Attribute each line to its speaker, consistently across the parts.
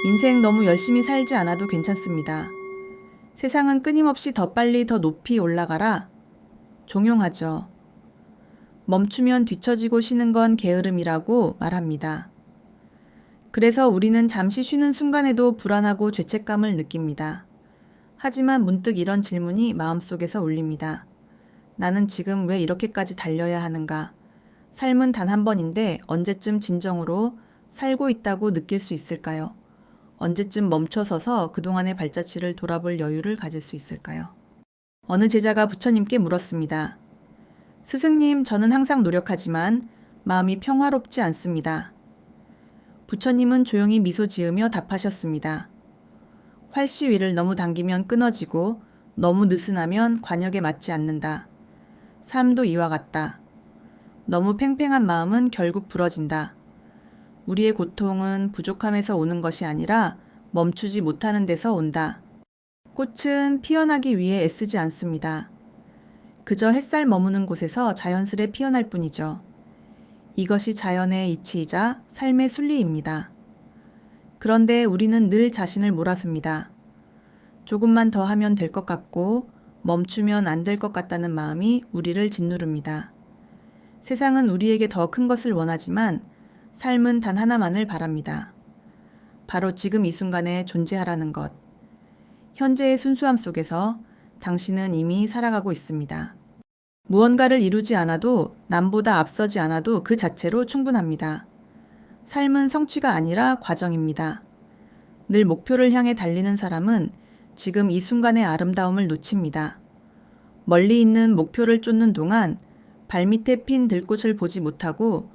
Speaker 1: 인생 너무 열심히 살지 않아도 괜찮습니다. 세상은 끊임없이 더 빨리 더 높이 올라가라. 종용하죠. 멈추면 뒤처지고 쉬는 건 게으름이라고 말합니다. 그래서 우리는 잠시 쉬는 순간에도 불안하고 죄책감을 느낍니다. 하지만 문득 이런 질문이 마음속에서 울립니다. 나는 지금 왜 이렇게까지 달려야 하는가? 삶은 단 한 번인데 언제쯤 진정으로 살고 있다고 느낄 수 있을까요? 언제쯤 멈춰서서 그동안의 발자취를 돌아볼 여유를 가질 수 있을까요? 어느 제자가 부처님께 물었습니다. 스승님, 저는 항상 노력하지만 마음이 평화롭지 않습니다. 부처님은 조용히 미소 지으며 답하셨습니다. 활시 위를 너무 당기면 끊어지고 너무 느슨하면 관역에 맞지 않는다. 삶도 이와 같다. 너무 팽팽한 마음은 결국 부러진다. 우리의 고통은 부족함에서 오는 것이 아니라 멈추지 못하는 데서 온다. 꽃은 피어나기 위해 애쓰지 않습니다. 그저 햇살 머무는 곳에서 자연스레 피어날 뿐이죠. 이것이 자연의 이치이자 삶의 순리입니다. 그런데 우리는 늘 자신을 몰아셉니다. 조금만 더 하면 될 것 같고 멈추면 안 될 것 같다는 마음이 우리를 짓누릅니다. 세상은 우리에게 더 큰 것을 원하지만 삶은 단 하나만을 바랍니다. 바로 지금 이 순간에 존재하라는 것. 현재의 순수함 속에서 당신은 이미 살아가고 있습니다. 무언가를 이루지 않아도 남보다 앞서지 않아도 그 자체로 충분합니다. 삶은 성취가 아니라 과정입니다. 늘 목표를 향해 달리는 사람은 지금 이 순간의 아름다움을 놓칩니다. 멀리 있는 목표를 쫓는 동안 발밑에 핀 들꽃을 보지 못하고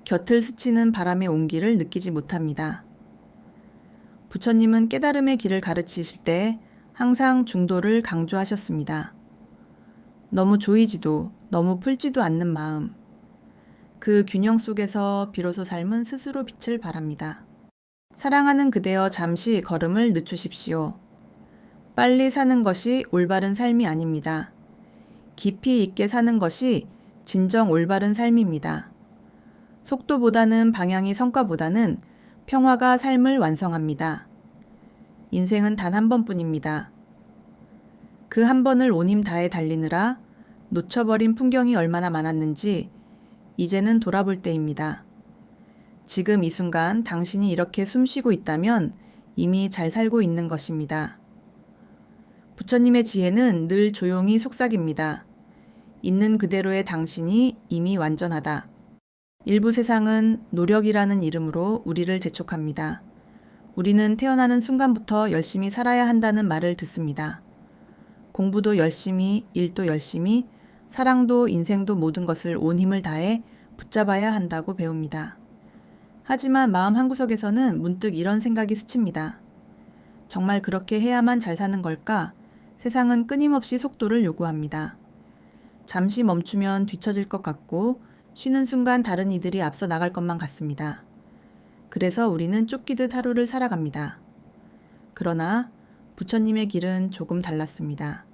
Speaker 1: 곁을 스치는 바람의 온기를 느끼지 못합니다. 부처님은 깨달음의 길을 가르치실 때 항상 중도를 강조하셨습니다. 너무 조이지도 너무 풀지도 않는 마음. 그 균형 속에서 비로소 삶은 스스로 빛을 발합니다. 사랑하는 그대여 잠시 걸음을 늦추십시오. 빨리 사는 것이 올바른 삶이 아닙니다. 깊이 있게 사는 것이 진정 올바른 삶입니다. 속도보다는 방향이 성과보다는 평화가 삶을 완성합니다. 인생은 단 한 번뿐입니다. 그 한 번을 온 힘 다해 달리느라 놓쳐버린 풍경이 얼마나 많았는지 이제는 돌아볼 때입니다. 지금 이 순간 당신이 이렇게 숨쉬고 있다면 이미 잘 살고 있는 것입니다. 부처님의 지혜는 늘 조용히 속삭입니다. 있는 그대로의 당신이 이미 완전하다. 일부 세상은 노력이라는 이름으로 우리를 재촉합니다. 우리는 태어나는 순간부터 열심히 살아야 한다는 말을 듣습니다. 공부도 열심히, 일도 열심히, 사랑도 인생도 모든 것을 온 힘을 다해 붙잡아야 한다고 배웁니다. 하지만 마음 한구석에서는 문득 이런 생각이 스칩니다. 정말 그렇게 해야만 잘 사는 걸까? 세상은 끊임없이 속도를 요구합니다. 잠시 멈추면 뒤처질 것 같고 쉬는 순간 다른 이들이 앞서 나갈 것만 같습니다. 그래서 우리는 쫓기듯 하루를 살아갑니다. 그러나 부처님의 길은 조금 달랐습니다.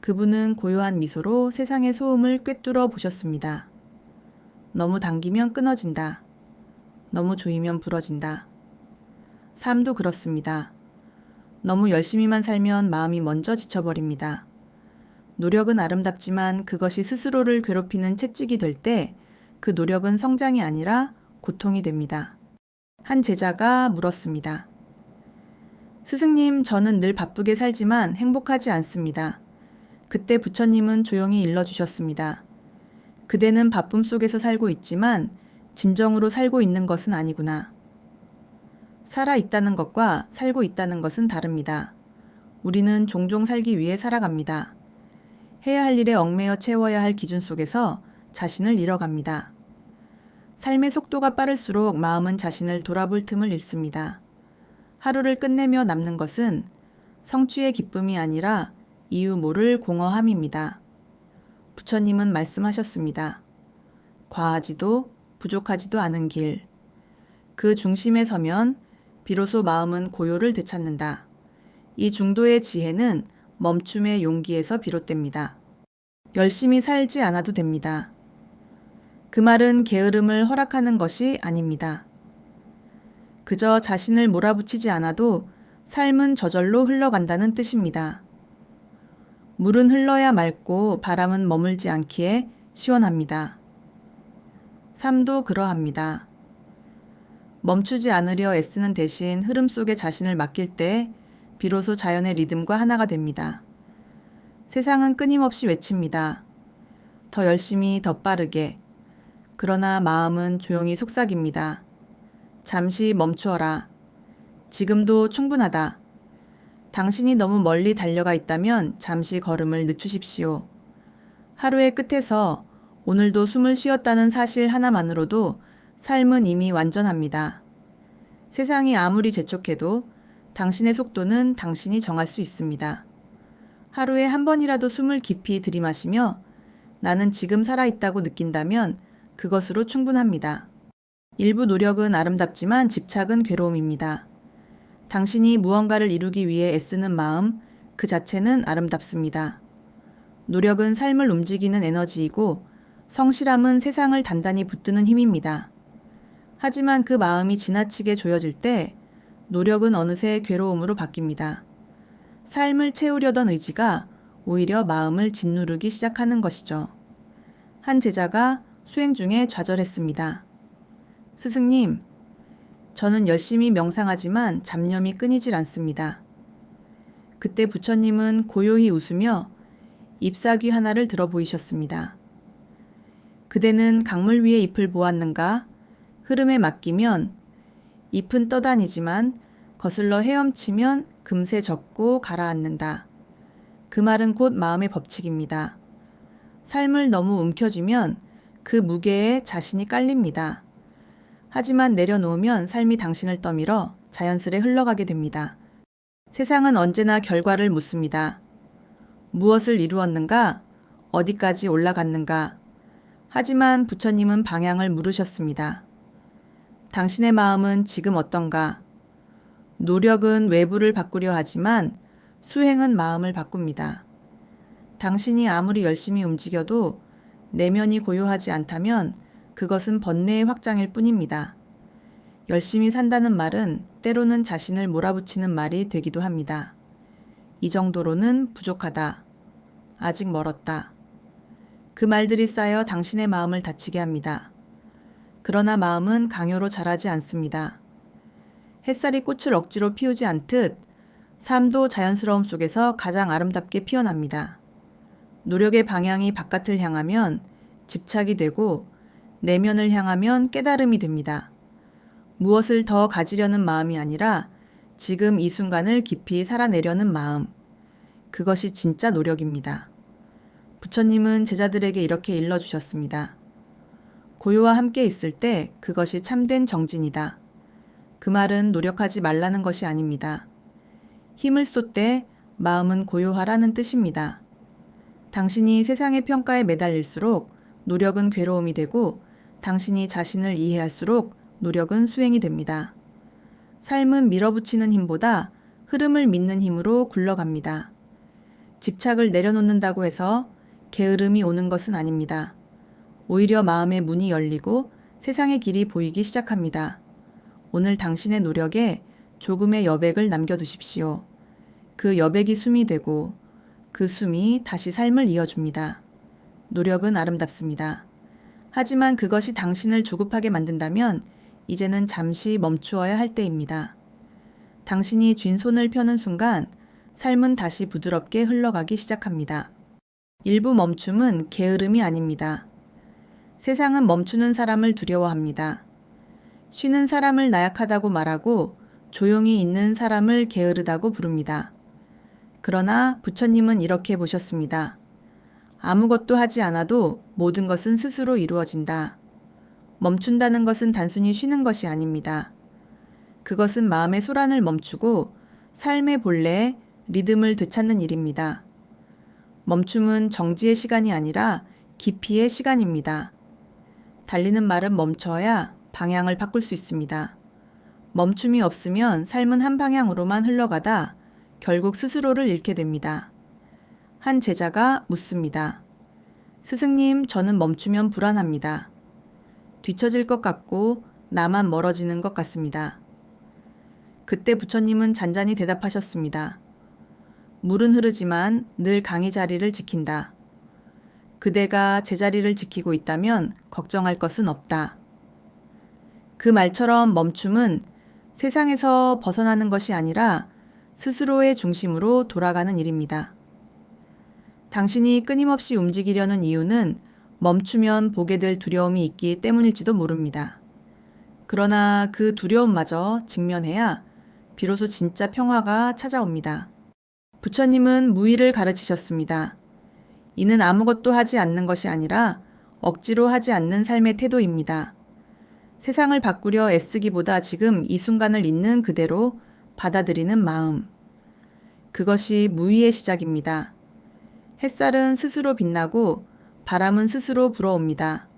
Speaker 1: 그분은 고요한 미소로 세상의 소음을 꿰뚫어 보셨습니다. 너무 당기면 끊어진다. 너무 조이면 부러진다. 삶도 그렇습니다. 너무 열심히만 살면 마음이 먼저 지쳐버립니다. 노력은 아름답지만 그것이 스스로를 괴롭히는 채찍이 될 때 그 노력은 성장이 아니라 고통이 됩니다. 한 제자가 물었습니다. 스승님, 저는 늘 바쁘게 살지만 행복하지 않습니다. 그때 부처님은 조용히 일러주셨습니다. 그대는 바쁨 속에서 살고 있지만 진정으로 살고 있는 것은 아니구나. 살아 있다는 것과 살고 있다는 것은 다릅니다. 우리는 종종 살기 위해 살아갑니다. 해야 할 일에 얽매여 채워야 할 기준 속에서 자신을 잃어갑니다. 삶의 속도가 빠를수록 마음은 자신을 돌아볼 틈을 잃습니다. 하루를 끝내며 남는 것은 성취의 기쁨이 아니라 이유 모를 공허함입니다. 부처님은 말씀하셨습니다. 과하지도 부족하지도 않은 길. 그 중심에 서면 비로소 마음은 고요를 되찾는다. 이 중도의 지혜는 멈춤의 용기에서 비롯됩니다. 열심히 살지 않아도 됩니다. 그 말은 게으름을 허락하는 것이 아닙니다. 그저 자신을 몰아붙이지 않아도 삶은 저절로 흘러간다는 뜻입니다. 물은 흘러야 맑고 바람은 머물지 않기에 시원합니다. 삶도 그러합니다. 멈추지 않으려 애쓰는 대신 흐름 속에 자신을 맡길 때 비로소 자연의 리듬과 하나가 됩니다. 세상은 끊임없이 외칩니다. 더 열심히, 더 빠르게. 그러나 마음은 조용히 속삭입니다. 잠시 멈추어라. 지금도 충분하다. 당신이 너무 멀리 달려가 있다면 잠시 걸음을 늦추십시오. 하루의 끝에서 오늘도 숨을 쉬었다는 사실 하나만으로도 삶은 이미 완전합니다. 세상이 아무리 재촉해도 당신의 속도는 당신이 정할 수 있습니다. 하루에 한 번이라도 숨을 깊이 들이마시며 나는 지금 살아있다고 느낀다면 그것으로 충분합니다. 일부 노력은 아름답지만 집착은 괴로움입니다. 당신이 무언가를 이루기 위해 애쓰는 마음 그 자체는 아름답습니다. 노력은 삶을 움직이는 에너지이고 성실함은 세상을 단단히 붙드는 힘입니다. 하지만 그 마음이 지나치게 조여질 때 노력은 어느새 괴로움으로 바뀝니다. 삶을 채우려던 의지가 오히려 마음을 짓누르기 시작하는 것이죠. 한 제자가 수행 중에 좌절했습니다. 스승님, 저는 열심히 명상하지만 잡념이 끊이질 않습니다. 그때 부처님은 고요히 웃으며 잎사귀 하나를 들어 보이셨습니다. 그대는 강물 위에 잎을 보았는가? 흐름에 맡기면 잎은 떠다니지만 거슬러 헤엄치면 금세 젖고 가라앉는다. 그 말은 곧 마음의 법칙입니다. 삶을 너무 움켜쥐면 그 무게에 자신이 깔립니다. 하지만 내려놓으면 삶이 당신을 떠밀어 자연스레 흘러가게 됩니다. 세상은 언제나 결과를 묻습니다. 무엇을 이루었는가? 어디까지 올라갔는가? 하지만 부처님은 방향을 물으셨습니다. 당신의 마음은 지금 어떤가? 노력은 외부를 바꾸려 하지만 수행은 마음을 바꿉니다. 당신이 아무리 열심히 움직여도 내면이 고요하지 않다면 그것은 번뇌의 확장일 뿐입니다. 열심히 산다는 말은 때로는 자신을 몰아붙이는 말이 되기도 합니다. 이 정도로는 부족하다. 아직 멀었다. 그 말들이 쌓여 당신의 마음을 다치게 합니다. 그러나 마음은 강요로 자라지 않습니다. 햇살이 꽃을 억지로 피우지 않듯 삶도 자연스러움 속에서 가장 아름답게 피어납니다. 노력의 방향이 바깥을 향하면 집착이 되고 내면을 향하면 깨달음이 됩니다. 무엇을 더 가지려는 마음이 아니라 지금 이 순간을 깊이 살아내려는 마음. 그것이 진짜 노력입니다. 부처님은 제자들에게 이렇게 일러주셨습니다. 고요와 함께 있을 때 그것이 참된 정진이다. 그 말은 노력하지 말라는 것이 아닙니다. 힘을 쏟되 마음은 고요하라는 뜻입니다. 당신이 세상의 평가에 매달릴수록 노력은 괴로움이 되고 당신이 자신을 이해할수록 노력은 수행이 됩니다. 삶은 밀어붙이는 힘보다 흐름을 믿는 힘으로 굴러갑니다. 집착을 내려놓는다고 해서 게으름이 오는 것은 아닙니다. 오히려 마음의 문이 열리고 세상의 길이 보이기 시작합니다. 오늘 당신의 노력에 조금의 여백을 남겨두십시오. 그 여백이 숨이 되고 그 숨이 다시 삶을 이어줍니다. 노력은 아름답습니다. 하지만 그것이 당신을 조급하게 만든다면 이제는 잠시 멈추어야 할 때입니다. 당신이 쥔 손을 펴는 순간 삶은 다시 부드럽게 흘러가기 시작합니다. 일부 멈춤은 게으름이 아닙니다. 세상은 멈추는 사람을 두려워합니다. 쉬는 사람을 나약하다고 말하고 조용히 있는 사람을 게으르다고 부릅니다. 그러나 부처님은 이렇게 보셨습니다. 아무것도 하지 않아도 모든 것은 스스로 이루어진다. 멈춘다는 것은 단순히 쉬는 것이 아닙니다. 그것은 마음의 소란을 멈추고 삶의 본래의 리듬을 되찾는 일입니다. 멈춤은 정지의 시간이 아니라 깊이의 시간입니다. 달리는 말은 멈춰야 방향을 바꿀 수 있습니다. 멈춤이 없으면 삶은 한 방향으로만 흘러가다 결국 스스로를 잃게 됩니다. 한 제자가 묻습니다. 스승님, 저는 멈추면 불안합니다. 뒤처질 것 같고 나만 멀어지는 것 같습니다. 그때 부처님은 잔잔히 대답하셨습니다. 물은 흐르지만 늘 강의 자리를 지킨다. 그대가 제자리를 지키고 있다면 걱정할 것은 없다. 그 말처럼 멈춤은 세상에서 벗어나는 것이 아니라 스스로의 중심으로 돌아가는 일입니다. 당신이 끊임없이 움직이려는 이유는 멈추면 보게 될 두려움이 있기 때문일지도 모릅니다. 그러나 그 두려움마저 직면해야 비로소 진짜 평화가 찾아옵니다. 부처님은 무의를 가르치셨습니다. 이는 아무것도 하지 않는 것이 아니라 억지로 하지 않는 삶의 태도입니다. 세상을 바꾸려 애쓰기보다 지금 이 순간을 있는 그대로 받아들이는 마음. 그것이 무의의 시작입니다. 햇살은 스스로 빛나고 바람은 스스로 불어옵니다.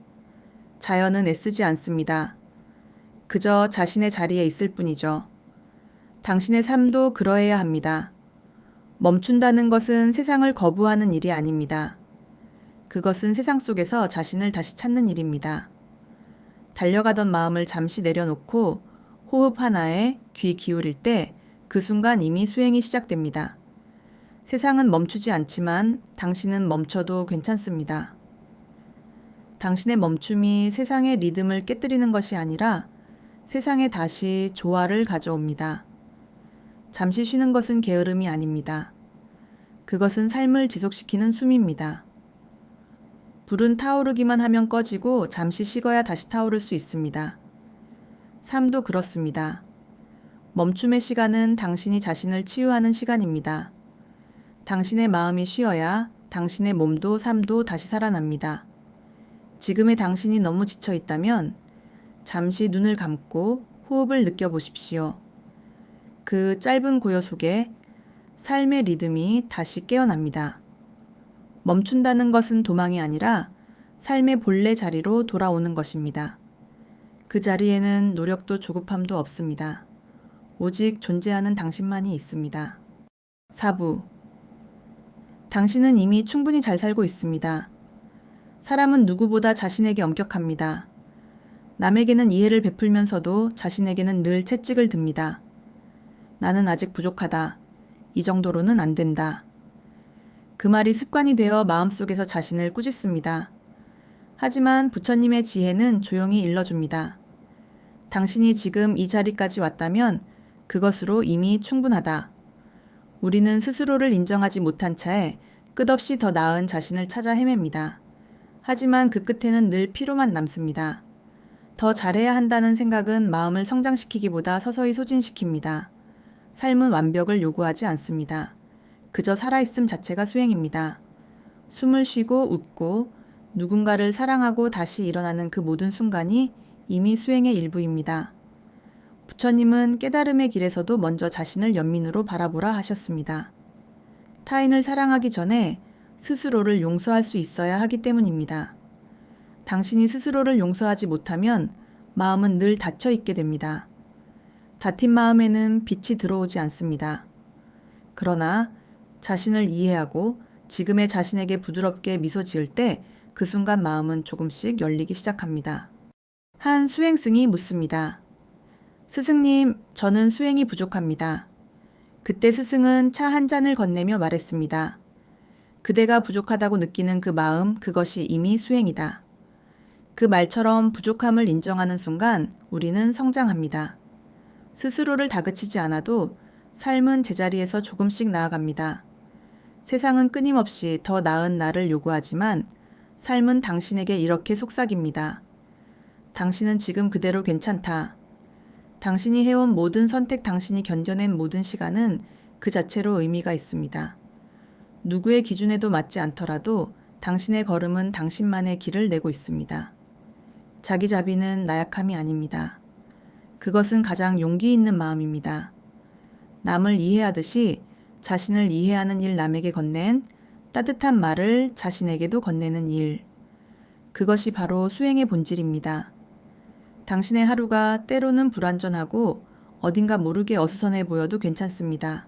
Speaker 1: 자연은 애쓰지 않습니다. 그저 자신의 자리에 있을 뿐이죠. 당신의 삶도 그러해야 합니다. 멈춘다는 것은 세상을 거부하는 일이 아닙니다. 그것은 세상 속에서 자신을 다시 찾는 일입니다. 달려가던 마음을 잠시 내려놓고 호흡 하나에 귀 기울일 때 그 순간 이미 수행이 시작됩니다. 세상은 멈추지 않지만 당신은 멈춰도 괜찮습니다. 당신의 멈춤이 세상의 리듬을 깨뜨리는 것이 아니라 세상에 다시 조화를 가져옵니다. 잠시 쉬는 것은 게으름이 아닙니다. 그것은 삶을 지속시키는 숨입니다. 불은 타오르기만 하면 꺼지고 잠시 식어야 다시 타오를 수 있습니다. 삶도 그렇습니다. 멈춤의 시간은 당신이 자신을 치유하는 시간입니다. 당신의 마음이 쉬어야 당신의 몸도 삶도 다시 살아납니다. 지금의 당신이 너무 지쳐 있다면 잠시 눈을 감고 호흡을 느껴보십시오. 그 짧은 고요 속에 삶의 리듬이 다시 깨어납니다. 멈춘다는 것은 도망이 아니라 삶의 본래 자리로 돌아오는 것입니다. 그 자리에는 노력도 조급함도 없습니다. 오직 존재하는 당신만이 있습니다. 4부. 당신은 이미 충분히 잘 살고 있습니다. 사람은 누구보다 자신에게 엄격합니다. 남에게는 이해를 베풀면서도 자신에게는 늘 채찍을 듭니다. 나는 아직 부족하다. 이 정도로는 안 된다. 그 말이 습관이 되어 마음속에서 자신을 꾸짖습니다. 하지만 부처님의 지혜는 조용히 일러줍니다. 당신이 지금 이 자리까지 왔다면 그것으로 이미 충분하다. 우리는 스스로를 인정하지 못한 차에 끝없이 더 나은 자신을 찾아 헤맵니다. 하지만 그 끝에는 늘 피로만 남습니다. 더 잘해야 한다는 생각은 마음을 성장시키기보다 서서히 소진시킵니다. 삶은 완벽을 요구하지 않습니다. 그저 살아있음 자체가 수행입니다. 숨을 쉬고 웃고 누군가를 사랑하고 다시 일어나는 그 모든 순간이 이미 수행의 일부입니다. 부처님은 깨달음의 길에서도 먼저 자신을 연민으로 바라보라 하셨습니다. 타인을 사랑하기 전에 스스로를 용서할 수 있어야 하기 때문입니다. 당신이 스스로를 용서하지 못하면 마음은 늘 닫혀 있게 됩니다. 닫힌 마음에는 빛이 들어오지 않습니다. 그러나 자신을 이해하고 지금의 자신에게 부드럽게 미소 지을 때 그 순간 마음은 조금씩 열리기 시작합니다. 한 수행승이 묻습니다. 스승님, 저는 수행이 부족합니다. 그때 스승은 차 한 잔을 건네며 말했습니다. 그대가 부족하다고 느끼는 그 마음, 그것이 이미 수행이다. 그 말처럼 부족함을 인정하는 순간 우리는 성장합니다. 스스로를 다그치지 않아도 삶은 제자리에서 조금씩 나아갑니다. 세상은 끊임없이 더 나은 나를 요구하지만 삶은 당신에게 이렇게 속삭입니다. 당신은 지금 그대로 괜찮다. 당신이 해온 모든 선택, 당신이 견뎌낸 모든 시간은 그 자체로 의미가 있습니다. 누구의 기준에도 맞지 않더라도 당신의 걸음은 당신만의 길을 내고 있습니다. 자기자비는 나약함이 아닙니다. 그것은 가장 용기 있는 마음입니다. 남을 이해하듯이 자신을 이해하는 일 남에게 건넨 따뜻한 말을 자신에게도 건네는 일. 그것이 바로 수행의 본질입니다. 당신의 하루가 때로는 불완전하고 어딘가 모르게 어수선해 보여도 괜찮습니다.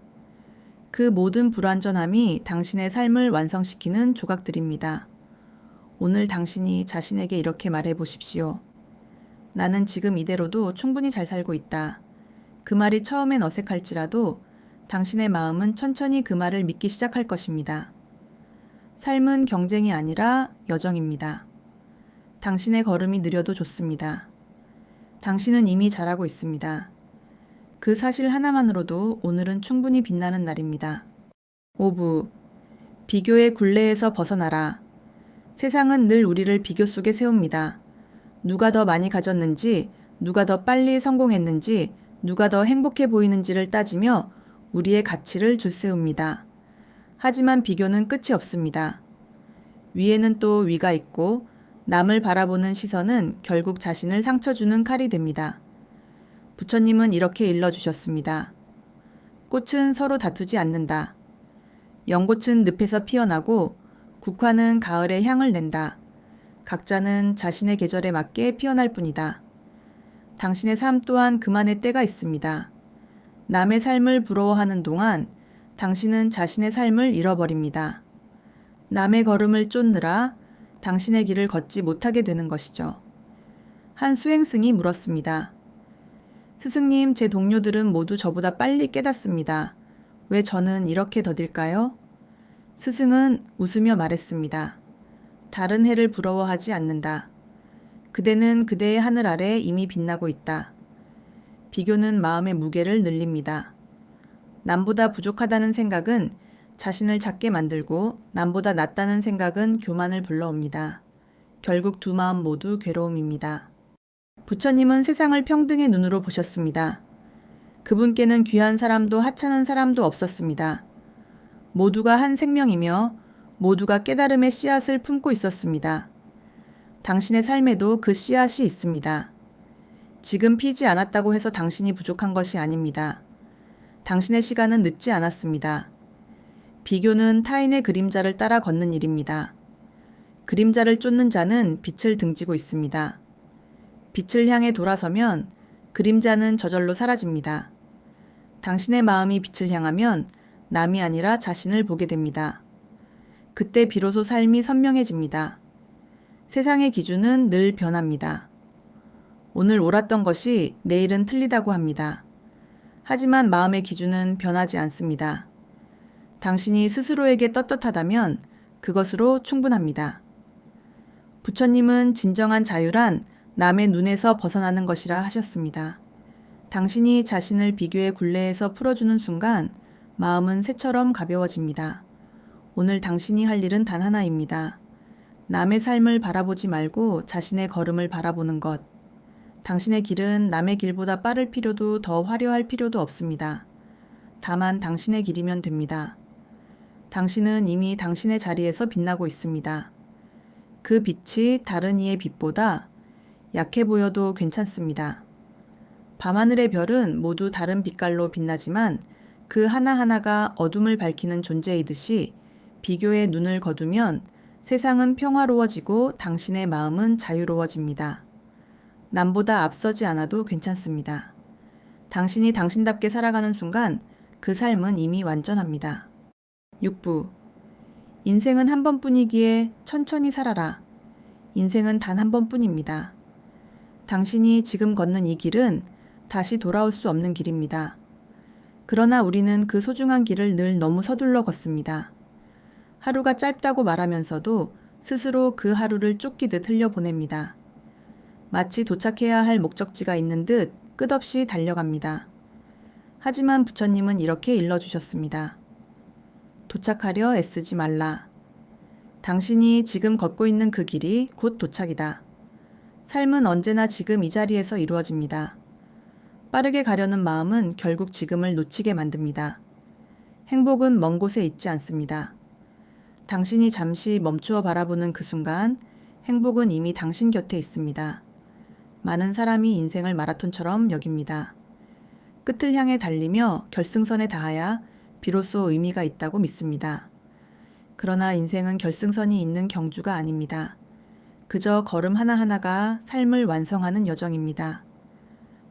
Speaker 1: 그 모든 불완전함이 당신의 삶을 완성시키는 조각들입니다. 오늘 당신이 자신에게 이렇게 말해 보십시오. 나는 지금 이대로도 충분히 잘 살고 있다. 그 말이 처음엔 어색할지라도 당신의 마음은 천천히 그 말을 믿기 시작할 것입니다. 삶은 경쟁이 아니라 여정입니다. 당신의 걸음이 느려도 좋습니다. 당신은 이미 잘하고 있습니다. 그 사실 하나만으로도 오늘은 충분히 빛나는 날입니다. 5부. 비교의 굴레에서 벗어나라. 세상은 늘 우리를 비교 속에 세웁니다. 누가 더 많이 가졌는지, 누가 더 빨리 성공했는지, 누가 더 행복해 보이는지를 따지며 우리의 가치를 줄세웁니다. 하지만 비교는 끝이 없습니다. 위에는 또 위가 있고 남을 바라보는 시선은 결국 자신을 상처 주는 칼이 됩니다. 부처님은 이렇게 일러주셨습니다. 꽃은 서로 다투지 않는다. 연꽃은 늪에서 피어나고 국화는 가을에 향을 낸다. 각자는 자신의 계절에 맞게 피어날 뿐이다. 당신의 삶 또한 그만의 때가 있습니다. 남의 삶을 부러워하는 동안 당신은 자신의 삶을 잃어버립니다. 남의 걸음을 쫓느라 당신의 길을 걷지 못하게 되는 것이죠. 한 수행승이 물었습니다. 스승님, 제 동료들은 모두 저보다 빨리 깨닫습니다. 왜 저는 이렇게 더딜까요? 스승은 웃으며 말했습니다. 다른 해를 부러워하지 않는다. 그대는 그대의 하늘 아래 이미 빛나고 있다. 비교는 마음의 무게를 늘립니다. 남보다 부족하다는 생각은 자신을 작게 만들고 남보다 낫다는 생각은 교만을 불러옵니다. 결국 두 마음 모두 괴로움입니다. 부처님은 세상을 평등의 눈으로 보셨습니다. 그분께는 귀한 사람도 하찮은 사람도 없었습니다. 모두가 한 생명이며 모두가 깨달음의 씨앗을 품고 있었습니다. 당신의 삶에도 그 씨앗이 있습니다. 지금 피지 않았다고 해서 당신이 부족한 것이 아닙니다. 당신의 시간은 늦지 않았습니다. 비교는 타인의 그림자를 따라 걷는 일입니다. 그림자를 쫓는 자는 빛을 등지고 있습니다. 빛을 향해 돌아서면 그림자는 저절로 사라집니다. 당신의 마음이 빛을 향하면 남이 아니라 자신을 보게 됩니다. 그때 비로소 삶이 선명해집니다. 세상의 기준은 늘 변합니다. 오늘 옳았던 것이 내일은 틀리다고 합니다. 하지만 마음의 기준은 변하지 않습니다. 당신이 스스로에게 떳떳하다면 그것으로 충분합니다. 부처님은 진정한 자유란 남의 눈에서 벗어나는 것이라 하셨습니다. 당신이 자신을 비교의 굴레에서 풀어주는 순간 마음은 새처럼 가벼워집니다. 오늘 당신이 할 일은 단 하나입니다. 남의 삶을 바라보지 말고 자신의 걸음을 바라보는 것. 당신의 길은 남의 길보다 빠를 필요도 더 화려할 필요도 없습니다. 다만 당신의 길이면 됩니다. 당신은 이미 당신의 자리에서 빛나고 있습니다. 그 빛이 다른 이의 빛보다 약해 보여도 괜찮습니다. 밤하늘의 별은 모두 다른 빛깔로 빛나지만 그 하나하나가 어둠을 밝히는 존재이듯이 비교의 눈을 거두면 세상은 평화로워지고 당신의 마음은 자유로워집니다. 남보다 앞서지 않아도 괜찮습니다. 당신이 당신답게 살아가는 순간 그 삶은 이미 완전합니다. 6부. 인생은 한 번뿐이기에 천천히 살아라. 인생은 단 한 번뿐입니다. 당신이 지금 걷는 이 길은 다시 돌아올 수 없는 길입니다. 그러나 우리는 그 소중한 길을 늘 너무 서둘러 걷습니다. 하루가 짧다고 말하면서도 스스로 그 하루를 쫓기듯 흘려보냅니다. 마치 도착해야 할 목적지가 있는 듯 끝없이 달려갑니다. 하지만 부처님은 이렇게 일러주셨습니다. 도착하려 애쓰지 말라. 당신이 지금 걷고 있는 그 길이 곧 도착이다. 삶은 언제나 지금 이 자리에서 이루어집니다. 빠르게 가려는 마음은 결국 지금을 놓치게 만듭니다. 행복은 먼 곳에 있지 않습니다. 당신이 잠시 멈추어 바라보는 그 순간 행복은 이미 당신 곁에 있습니다. 많은 사람이 인생을 마라톤처럼 여깁니다. 끝을 향해 달리며 결승선에 닿아야 비로소 의미가 있다고 믿습니다. 그러나 인생은 결승선이 있는 경주가 아닙니다. 그저 걸음 하나하나가 삶을 완성하는 여정입니다.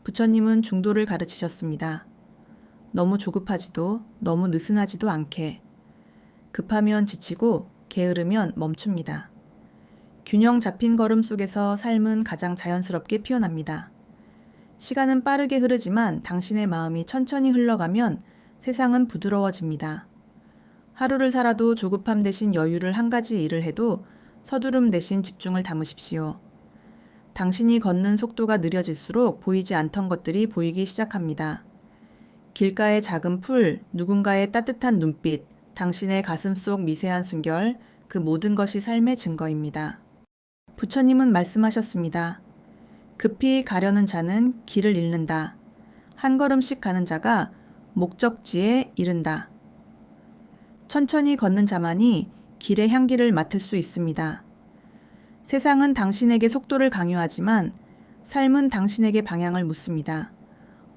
Speaker 1: 부처님은 중도를 가르치셨습니다. 너무 조급하지도 너무 느슨하지도 않게. 급하면 지치고 게으르면 멈춥니다. 균형 잡힌 걸음 속에서 삶은 가장 자연스럽게 피어납니다. 시간은 빠르게 흐르지만 당신의 마음이 천천히 흘러가면 세상은 부드러워집니다. 하루를 살아도 조급함 대신 여유를 한 가지 일을 해도 서두름 대신 집중을 담으십시오. 당신이 걷는 속도가 느려질수록 보이지 않던 것들이 보이기 시작합니다. 길가의 작은 풀, 누군가의 따뜻한 눈빛, 당신의 가슴 속 미세한 순결, 그 모든 것이 삶의 증거입니다. 부처님은 말씀하셨습니다. 급히 가려는 자는 길을 잃는다. 한 걸음씩 가는 자가 목적지에 이른다. 천천히 걷는 자만이 길의 향기를 맡을 수 있습니다. 세상은 당신에게 속도를 강요하지만 삶은 당신에게 방향을 묻습니다.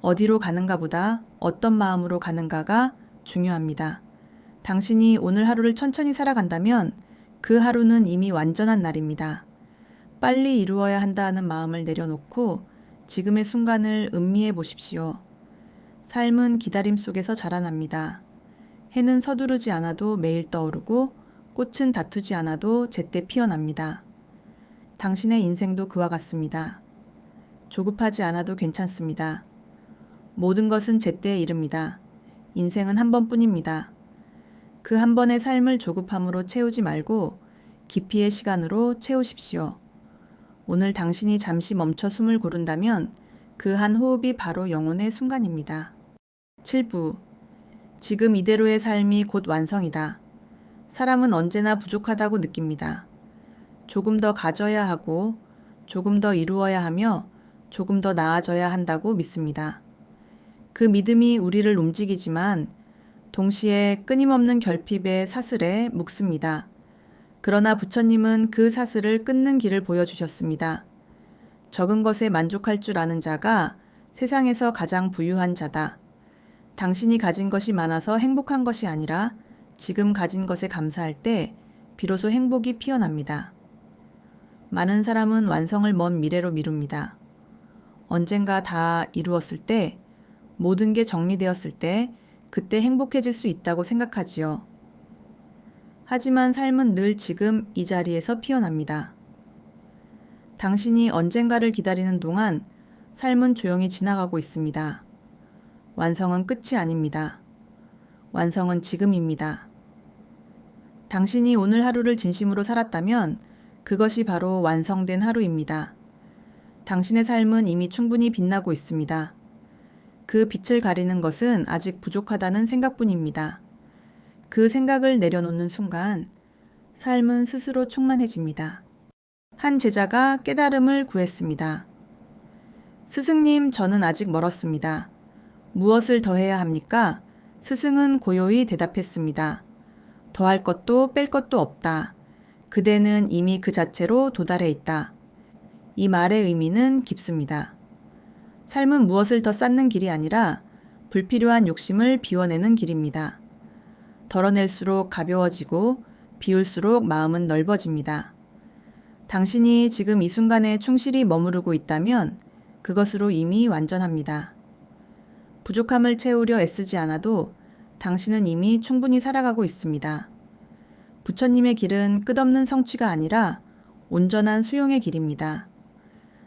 Speaker 1: 어디로 가는가 보다 어떤 마음으로 가는가가 중요합니다. 당신이 오늘 하루를 천천히 살아간다면 그 하루는 이미 완전한 날입니다. 빨리 이루어야 한다는 마음을 내려놓고 지금의 순간을 음미해 보십시오. 삶은 기다림 속에서 자라납니다. 해는 서두르지 않아도 매일 떠오르고 꽃은 다투지 않아도 제때 피어납니다. 당신의 인생도 그와 같습니다. 조급하지 않아도 괜찮습니다. 모든 것은 제때에 이릅니다. 인생은 한 번뿐입니다. 그 한 번의 삶을 조급함으로 채우지 말고 깊이의 시간으로 채우십시오. 오늘 당신이 잠시 멈춰 숨을 고른다면 그 한 호흡이 바로 영혼의 순간입니다. 7부. 지금 이대로의 삶이 곧 완성이다. 사람은 언제나 부족하다고 느낍니다. 조금 더 가져야 하고 조금 더 이루어야 하며 조금 더 나아져야 한다고 믿습니다. 그 믿음이 우리를 움직이지만 동시에 끊임없는 결핍의 사슬에 묶습니다. 그러나 부처님은 그 사슬을 끊는 길을 보여주셨습니다. 적은 것에 만족할 줄 아는 자가 세상에서 가장 부유한 자다. 당신이 가진 것이 많아서 행복한 것이 아니라 지금 가진 것에 감사할 때 비로소 행복이 피어납니다. 많은 사람은 완성을 먼 미래로 미룹니다. 언젠가 다 이루었을 때, 모든 게 정리되었을 때 그때 행복해질 수 있다고 생각하지요. 하지만 삶은 늘 지금 이 자리에서 피어납니다. 당신이 언젠가를 기다리는 동안 삶은 조용히 지나가고 있습니다. 완성은 끝이 아닙니다. 완성은 지금입니다. 당신이 오늘 하루를 진심으로 살았다면 그것이 바로 완성된 하루입니다. 당신의 삶은 이미 충분히 빛나고 있습니다. 그 빛을 가리는 것은 아직 부족하다는 생각뿐입니다. 그 생각을 내려놓는 순간 삶은 스스로 충만해집니다. 한 제자가 깨달음을 구했습니다. 스승님, 저는 아직 멀었습니다. 무엇을 더 해야 합니까? 스승은 고요히 대답했습니다. 더할 것도 뺄 것도 없다. 그대는 이미 그 자체로 도달해 있다. 이 말의 의미는 깊습니다. 삶은 무엇을 더 쌓는 길이 아니라 불필요한 욕심을 비워내는 길입니다. 덜어낼수록 가벼워지고 비울수록 마음은 넓어집니다. 당신이 지금 이 순간에 충실히 머무르고 있다면 그것으로 이미 완전합니다. 부족함을 채우려 애쓰지 않아도 당신은 이미 충분히 살아가고 있습니다. 부처님의 길은 끝없는 성취가 아니라 온전한 수용의 길입니다.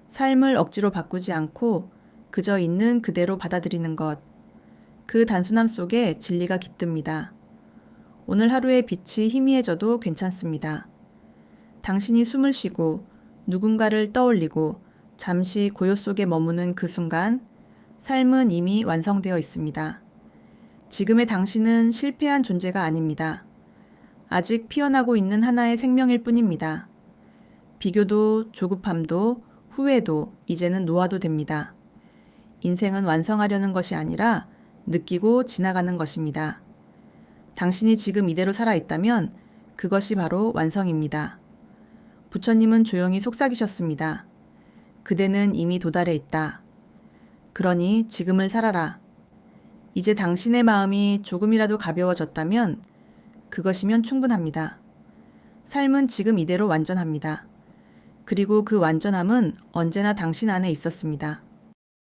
Speaker 1: 삶을 억지로 바꾸지 않고 그저 있는 그대로 받아들이는 것. 그 단순함 속에 진리가 깃듭니다. 오늘 하루의 빛이 희미해져도 괜찮습니다. 당신이 숨을 쉬고 누군가를 떠올리고 잠시 고요 속에 머무는 그 순간 삶은 이미 완성되어 있습니다. 지금의 당신은 실패한 존재가 아닙니다. 아직 피어나고 있는 하나의 생명일 뿐입니다. 비교도 조급함도 후회도 이제는 놓아도 됩니다. 인생은 완성하려는 것이 아니라 느끼고 지나가는 것입니다. 당신이 지금 이대로 살아있다면 그것이 바로 완성입니다. 부처님은 조용히 속삭이셨습니다. 그대는 이미 도달해 있다. 그러니 지금을 살아라. 이제 당신의 마음이 조금이라도 가벼워졌다면 그것이면 충분합니다. 삶은 지금 이대로 완전합니다. 그리고 그 완전함은 언제나 당신 안에 있었습니다.